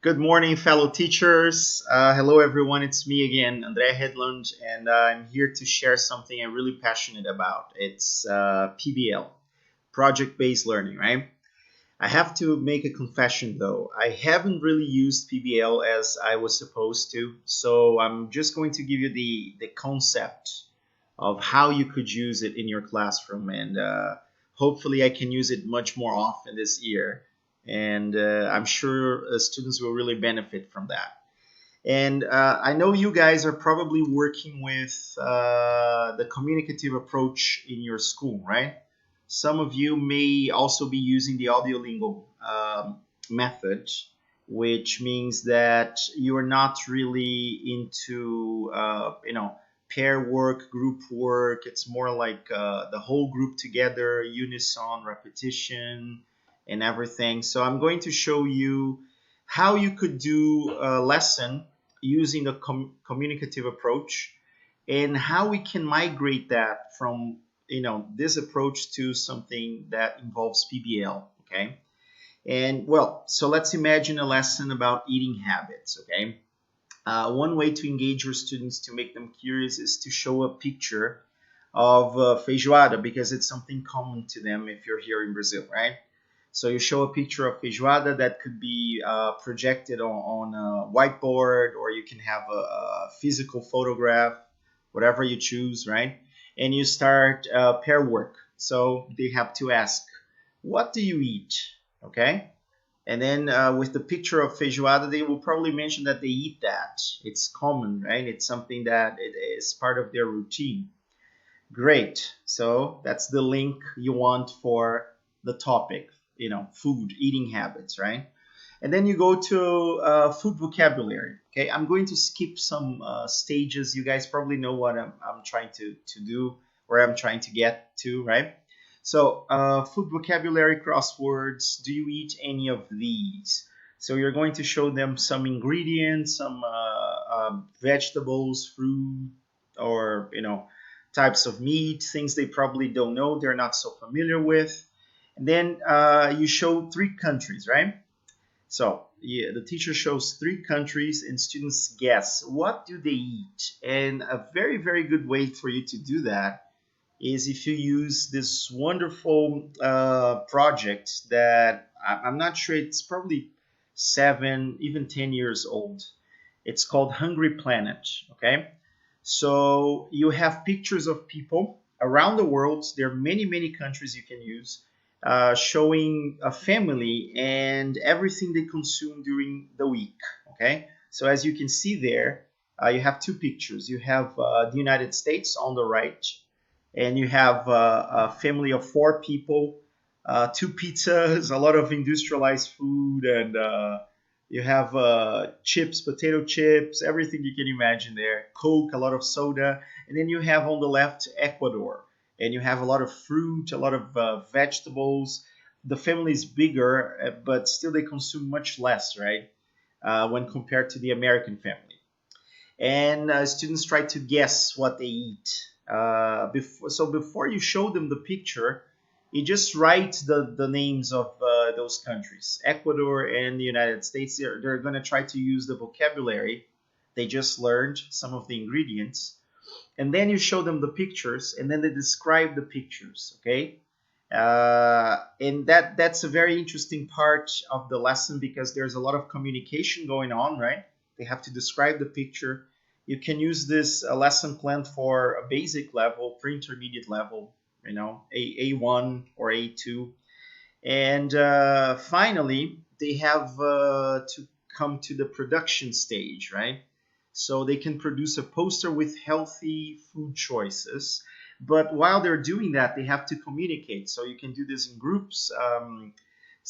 Good morning, fellow teachers. Hello, everyone. It's me again, André Hedlund, and I'm here to share something I'm really passionate about. It's PBL, project-based learning, right? I have to make a confession, though. I haven't really used PBL as I was supposed to, so I'm just going to give you the concept of how you could use it in your classroom, and hopefully I can use it much more often this year. And I'm sure students will really benefit from that. And I know you guys are probably working with the communicative approach in your school, right? Some of you may also be using the audiolingual method, which means that you are not really into, pair work, group work. It's more like the whole group together, unison, repetition, and everything. So I'm going to show you how you could do a lesson using the communicative approach and how we can migrate that from this approach to something that involves PBL. Okay. And well, so let's imagine a lesson about eating habits. Okay. One way to engage your students to make them curious is to show a picture of feijoada, because it's something common to them if you're here in Brazil, right? So you show a picture of feijoada that could be projected on a whiteboard, or you can have a physical photograph, whatever you choose, right? And you start pair work. So they have to ask, what do you eat? Okay? And then with the picture of feijoada, they will probably mention that they eat that. It's common, right? It's something that it is part of their routine. Great. So that's the link you want for the topic, food, eating habits, right? And then you go to food vocabulary. Okay, I'm going to skip some stages. You guys probably know what I'm trying to do, where I'm trying to get to, right? So food vocabulary crosswords. Do you eat any of these? So you're going to show them some ingredients, some vegetables, fruit, or types of meat, things they probably don't know, they're not so familiar with. And then you show 3 countries, right? So yeah, the teacher shows 3 countries and students guess what do they eat. And a very, very good way for you to do that is if you use this wonderful project that I'm not sure, it's probably 7, even 10 years old. It's called Hungry Planet, okay? So you have pictures of people around the world. There are many, many countries you can use, showing a family and everything they consume during the week. Okay, so as you can see there, you have 2 pictures. You have the United States on the right, and you have a family of 4 people, 2 pizzas, a lot of industrialized food, and you have chips, potato chips, everything you can imagine there. Coke, a lot of soda. And then you have on the left Ecuador. And you have a lot of fruit, a lot of vegetables. The family is bigger, but still they consume much less, right? When compared to the American family. And students try to guess what they eat. Before you show them the picture, you just write the names of those countries, Ecuador and the United States. They're going to try to use the vocabulary they just learned, some of the ingredients, and then you show them the pictures, and then they describe the pictures. Okay, and that's a very interesting part of the lesson, because there's a lot of communication going on, right? They have to describe the picture. You can use this lesson plan for a basic level, pre-intermediate level, A1 or A2. And finally, they have to come to the production stage, right? So they can produce a poster with healthy food choices. But while they're doing that, they have to communicate. So you can do this in groups.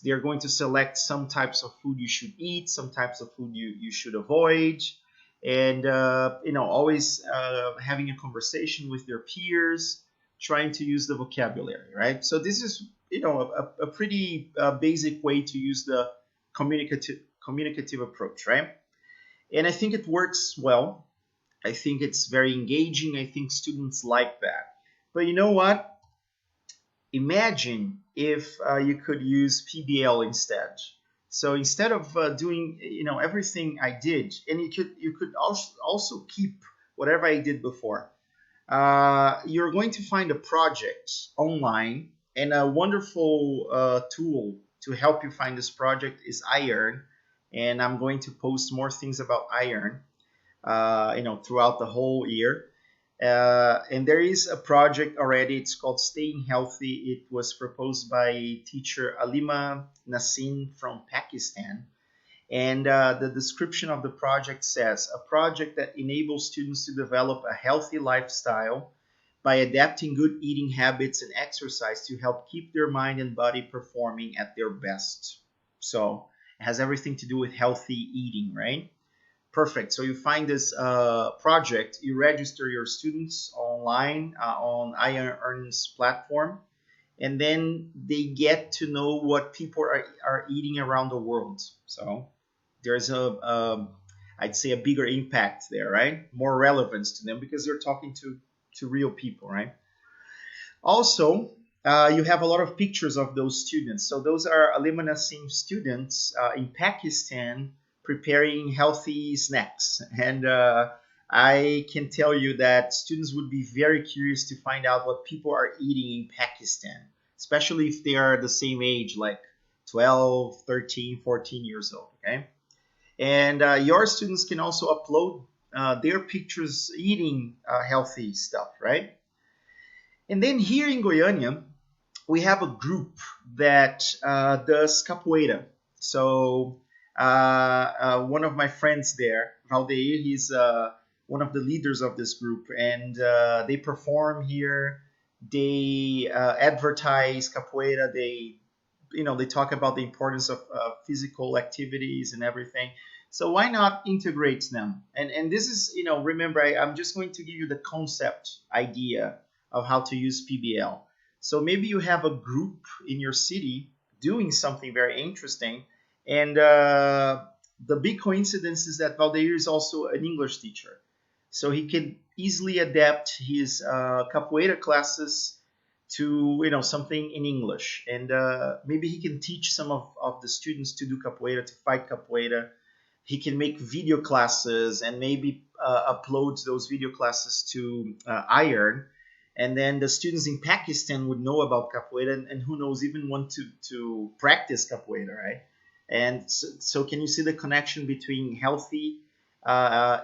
They're going to select some types of food you should eat, some types of food you should avoid. And, always having a conversation with their peers, trying to use the vocabulary, right? So this is, a pretty basic way to use the communicative approach, right? And I think it works well. I think it's very engaging. I think students like that. But you know what? Imagine if you could use PBL instead. So instead of doing everything I did, and you could also keep whatever I did before. You're going to find a project online, and a wonderful tool to help you find this project is Iron. And I'm going to post more things about Iron, throughout the whole year. And there is a project already. It's called Staying Healthy. It was proposed by teacher Alima Nassim from Pakistan. And the description of the project says a project that enables students to develop a healthy lifestyle by adapting good eating habits and exercise to help keep their mind and body performing at their best. So it has everything to do with healthy eating, right? Perfect. So you find this project, you register your students online on iEarn's platform, and then they get to know what people are eating around the world. So there's I'd say a bigger impact there, right? More relevance to them because they're talking to real people, right? Also, you have a lot of pictures of those students. So those are Alima Nassim students in Pakistan preparing healthy snacks. And I can tell you that students would be very curious to find out what people are eating in Pakistan, especially if they are the same age, like 12, 13, 14 years old, okay? And your students can also upload their pictures eating healthy stuff, right? And then here in Goiânia, we have a group that does capoeira. So one of my friends there, Valdeir, he's one of the leaders of this group, and they perform here. They advertise capoeira. They talk about the importance of physical activities and everything. So why not integrate them? And this is, remember, I'm just going to give you the concept idea of how to use PBL. So maybe you have a group in your city doing something very interesting, and the big coincidence is that Valdeir is also an English teacher, so he can easily adapt his capoeira classes to something in English, and maybe he can teach some of the students to do capoeira, to fight capoeira. He can make video classes and maybe upload those video classes to Iron, and then the students in Pakistan would know about capoeira, and who knows, even want to practice capoeira, right? And so can you see the connection between healthy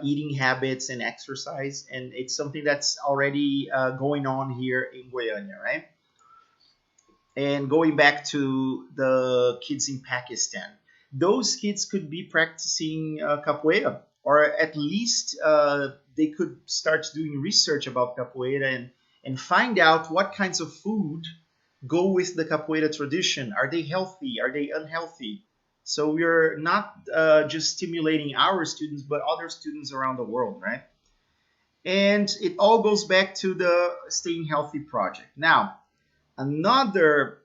eating habits and exercise? And it's something that's already going on here in Goiânia, right? And going back to the kids in Pakistan, those kids could be practicing capoeira, or at least they could start doing research about capoeira and find out what kinds of food go with the capoeira tradition. Are they healthy? Are they unhealthy? So we're not just stimulating our students, but other students around the world, right? And it all goes back to the Staying Healthy project. Now, another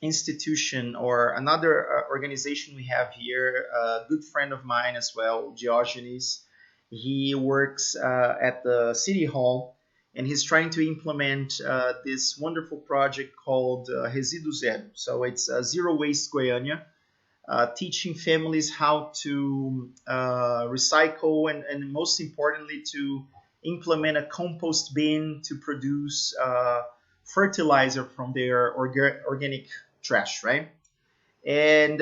institution or another organization we have here, a good friend of mine as well, Diogenes. He works at the city hall, and he's trying to implement this wonderful project called Resíduo Zero. So it's Zero Waste Goiânia, teaching families how to recycle and most importantly to implement a compost bin to produce fertilizer from their organic trash, right? And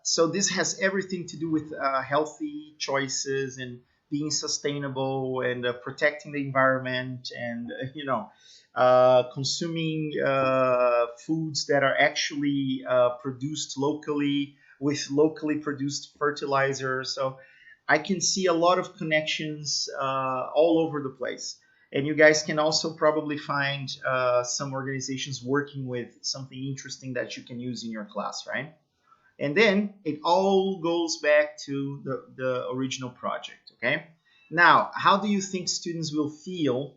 so this has everything to do with healthy choices and being sustainable and protecting the environment and consuming foods that are actually produced locally with locally produced fertilizer. So I can see a lot of connections all over the place. And you guys can also probably find some organizations working with something interesting that you can use in your class, right? And then it all goes back to the original project, okay? Now, how do you think students will feel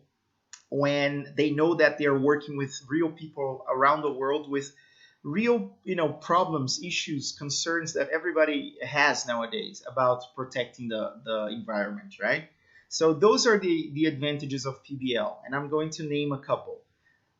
when they know that they're working with real people around the world with real, problems, issues, concerns that everybody has nowadays about protecting the environment, right? So those are the advantages of PBL, and I'm going to name a couple.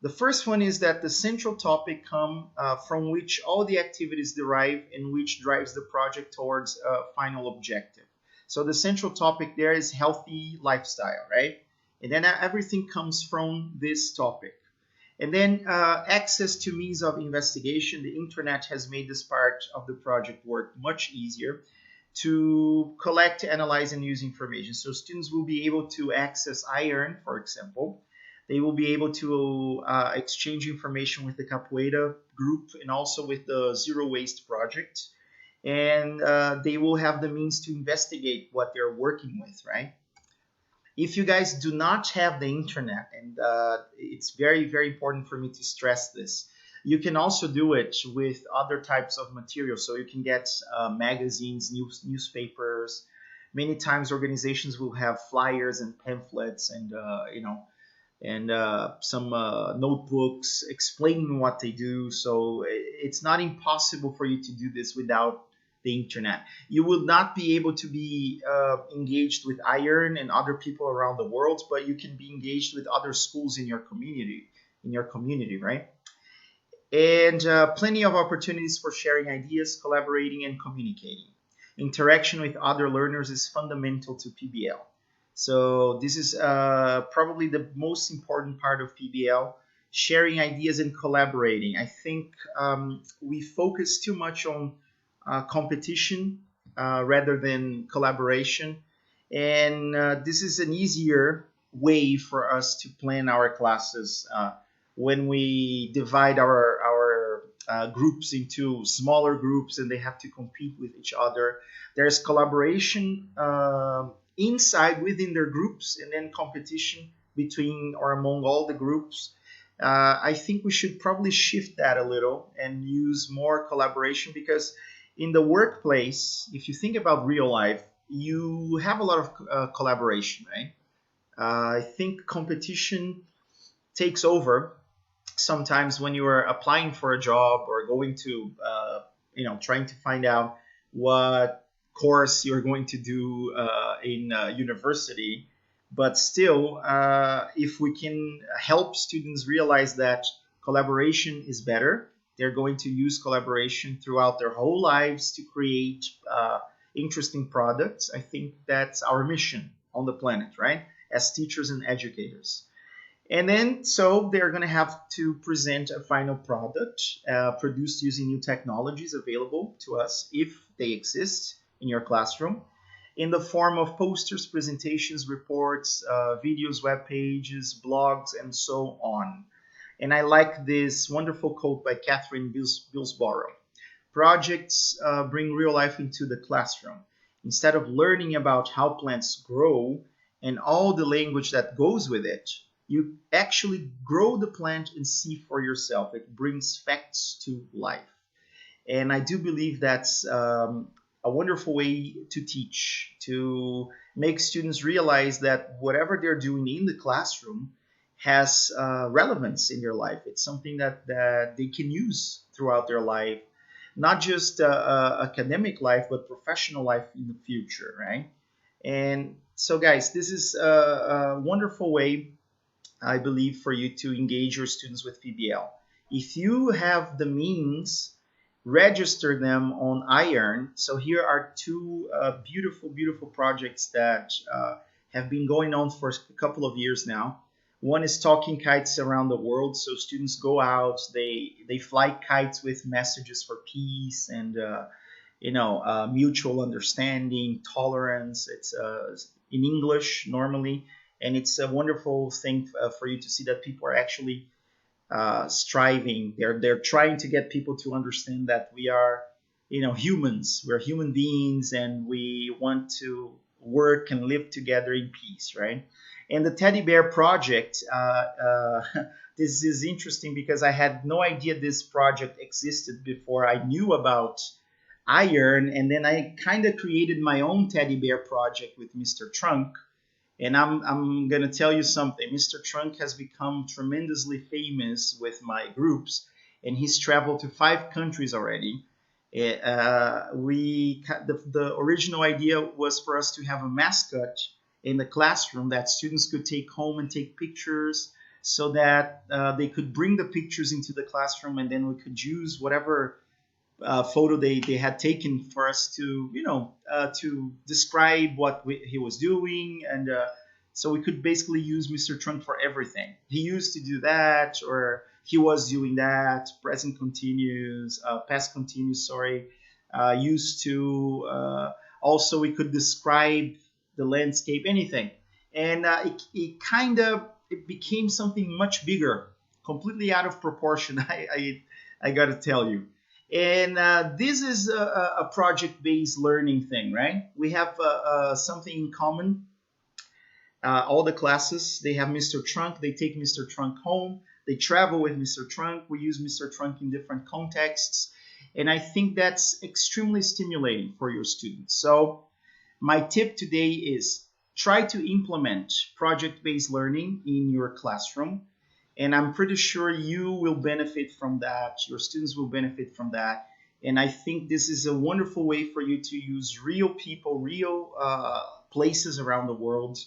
The first one is that the central topic come from which all the activities derive and which drives the project towards a final objective. So the central topic there is healthy lifestyle, right? And then everything comes from this topic. And then access to means of investigation. The internet has made this part of the project work much easier to collect, analyze, and use information. So students will be able to access iron, for example. They will be able to exchange information with the Capoeira group and also with the Zero Waste project. And they will have the means to investigate what they're working with, right? If you guys do not have the internet, and it's very, very important for me to stress this, you can also do it with other types of materials. So you can get magazines, newspapers. Many times organizations will have flyers and pamphlets and, some notebooks explaining what they do. So it's not impossible for you to do this without the internet. You will not be able to be engaged with iron and other people around the world, but you can be engaged with other schools in your community, right? And plenty of opportunities for sharing ideas, collaborating, and communicating. Interaction with other learners is fundamental to PBL. So this is probably the most important part of PBL, sharing ideas and collaborating. I think we focus too much on competition rather than collaboration. And this is an easier way for us to plan our classes when we divide our groups into smaller groups and they have to compete with each other. There's collaboration inside within their groups and then competition between or among all the groups. I think we should probably shift that a little and use more collaboration, because in the workplace, if you think about real life, you have a lot of collaboration, right? I think competition takes over sometimes when you are applying for a job or going to, trying to find out what course you're going to do in university. But still, if we can help students realize that collaboration is better, they're going to use collaboration throughout their whole lives to create interesting products. I think that's our mission on the planet, right? As teachers and educators. And then, so they're going to have to present a final product produced using new technologies available to us, if they exist in your classroom, in the form of posters, presentations, reports, videos, web pages, blogs, and so on. And I like this wonderful quote by Catherine Billsborough. Projects bring real life into the classroom. Instead of learning about how plants grow and all the language that goes with it, you actually grow the plant and see for yourself. It brings facts to life. And I do believe that's a wonderful way to teach, to make students realize that whatever they're doing in the classroom has relevance in their life. It's something that they can use throughout their life, not just academic life, but professional life in the future, right? And so, guys, this is a wonderful way, I believe, for you to engage your students with PBL. If you have the means, register them on iron. So here are two beautiful, beautiful projects that have been going on for a couple of years now. One is talking kites around the world. So students go out, they fly kites with messages for peace and mutual understanding, tolerance. It's in English normally, and it's a wonderful thing for you to see that people are actually striving. They're trying to get people to understand that we are, humans. We're human beings, and we want to work and live together in peace, right? And the teddy bear project, this is interesting because I had no idea this project existed before I knew about iron, and then I kind of created my own teddy bear project with Mr. Trunk. And I'm going to tell you something. Mr. Trunk has become tremendously famous with my groups, and he's traveled to 5 countries already. The original idea was for us to have a mascot in the classroom that students could take home and take pictures. so that they could bring the pictures into the classroom, and then we could use whatever photo they had taken for us to, to describe what he was doing. And so we could basically use Mr. Trunk for everything. He used to do that, or he was doing that, present continuous, past continuous, sorry, used to. Also, we could describe the landscape, anything. And it kind of it became something much bigger, completely out of proportion. I got to tell you. And this is a project-based learning thing, right? We have something in common. All the classes, they have Mr. Trunk. They take Mr. Trunk home. They travel with Mr. Trunk. We use Mr. Trunk in different contexts. And I think that's extremely stimulating for your students. So my tip today is try to implement project-based learning in your classroom. And I'm pretty sure you will benefit from that. Your students will benefit from that. And I think this is a wonderful way for you to use real people, real places around the world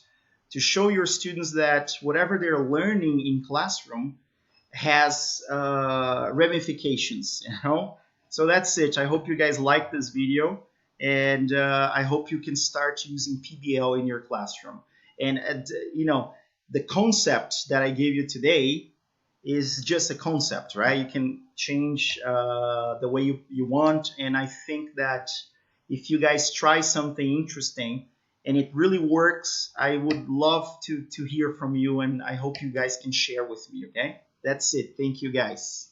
to show your students that whatever they're learning in classroom has ramifications, So that's it. I hope you guys like this video, and I hope you can start using PBL in your classroom. And the concept that I gave you today is just a concept, right? You can change the way you want. And I think that if you guys try something interesting and it really works, I would love to hear from you. And I hope you guys can share with me, okay? That's it. Thank you, guys.